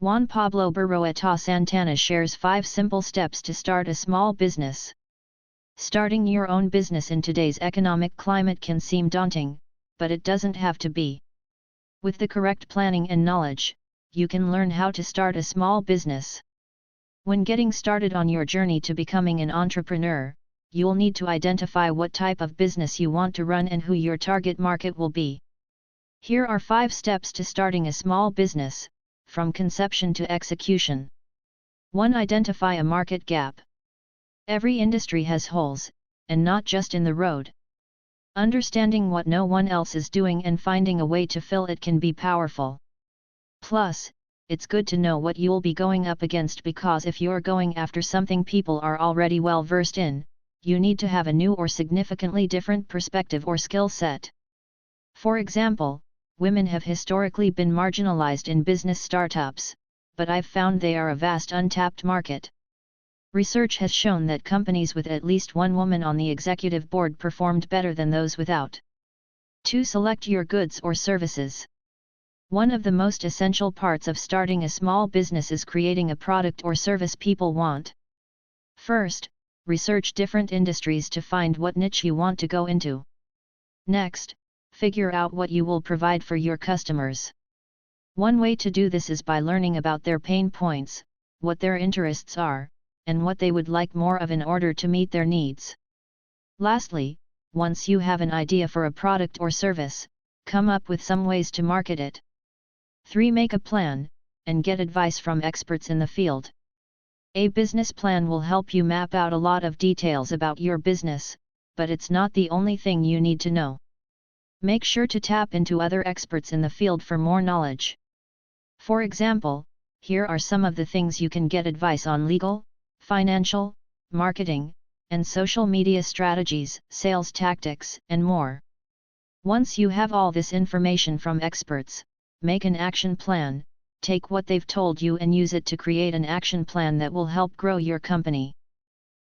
Juan Pablo Berroeta Santana shares 5 simple steps to start a small business. Starting your own business in today's economic climate can seem daunting, but it doesn't have to be. With the correct planning and knowledge, you can learn how to start a small business. When getting started on your journey to becoming an entrepreneur, you'll need to identify what type of business you want to run and who your target market will be. Here are 5 steps to starting a small business, from conception to execution. 1. Identify a market gap. Every industry has holes, and not just in the road. Understanding what no one else is doing and finding a way to fill it can be powerful. Plus, it's good to know what you'll be going up against, because if you're going after something people are already well versed in, you need to have a new or significantly different perspective or skill set. For example, women have historically been marginalized in business startups, but I've found they are a vast untapped market. Research has shown that companies with at least one woman on the executive board performed better than those without. 2. Select your goods or services. One of the most essential parts of starting a small business is creating a product or service people want. First, research different industries to find what niche you want to go into. Next, figure out what you will provide for your customers. One way to do this is by learning about their pain points, what their interests are, and what they would like more of in order to meet their needs. Lastly, once you have an idea for a product or service, come up with some ways to market it. 3. Make a plan, and get advice from experts in the field. A business plan will help you map out a lot of details about your business, but it's not the only thing you need to know. Make sure to tap into other experts in the field for more knowledge. For example, here are some of the things you can get advice on: legal, financial, marketing, and social media strategies, sales tactics, and more. Once you have all this information from experts, make an action plan. Take what they've told you and use it to create an action plan that will help grow your company.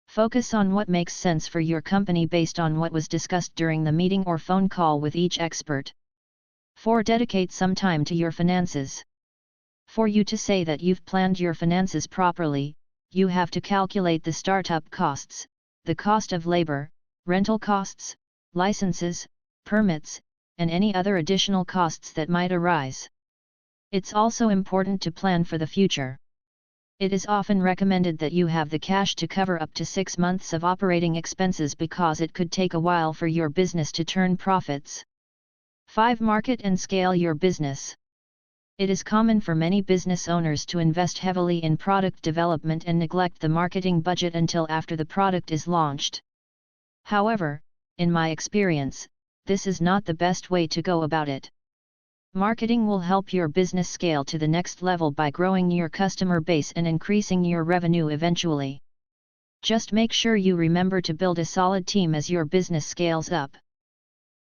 Focus on what makes sense for your company based on what was discussed during the meeting or phone call with each expert. 4. Dedicate some time to your finances. For you to say that you've planned your finances properly, you have to calculate the startup costs, the cost of labor, rental costs, licenses, permits, and any other additional costs that might arise. It's also important to plan for the future. It is often recommended that you have the cash to cover up to 6 months of operating expenses, because it could take a while for your business to turn profits. 5. Market and scale your business. It is common for many business owners to invest heavily in product development and neglect the marketing budget until after the product is launched. However, in my experience, this is not the best way to go about it. Marketing will help your business scale to the next level by growing your customer base and increasing your revenue eventually. Just make sure you remember to build a solid team as your business scales up.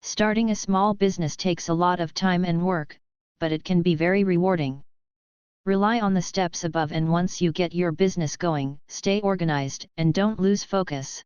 Starting a small business takes a lot of time and work, but it can be very rewarding. Rely on the steps above, and once you get your business going, stay organized and don't lose focus.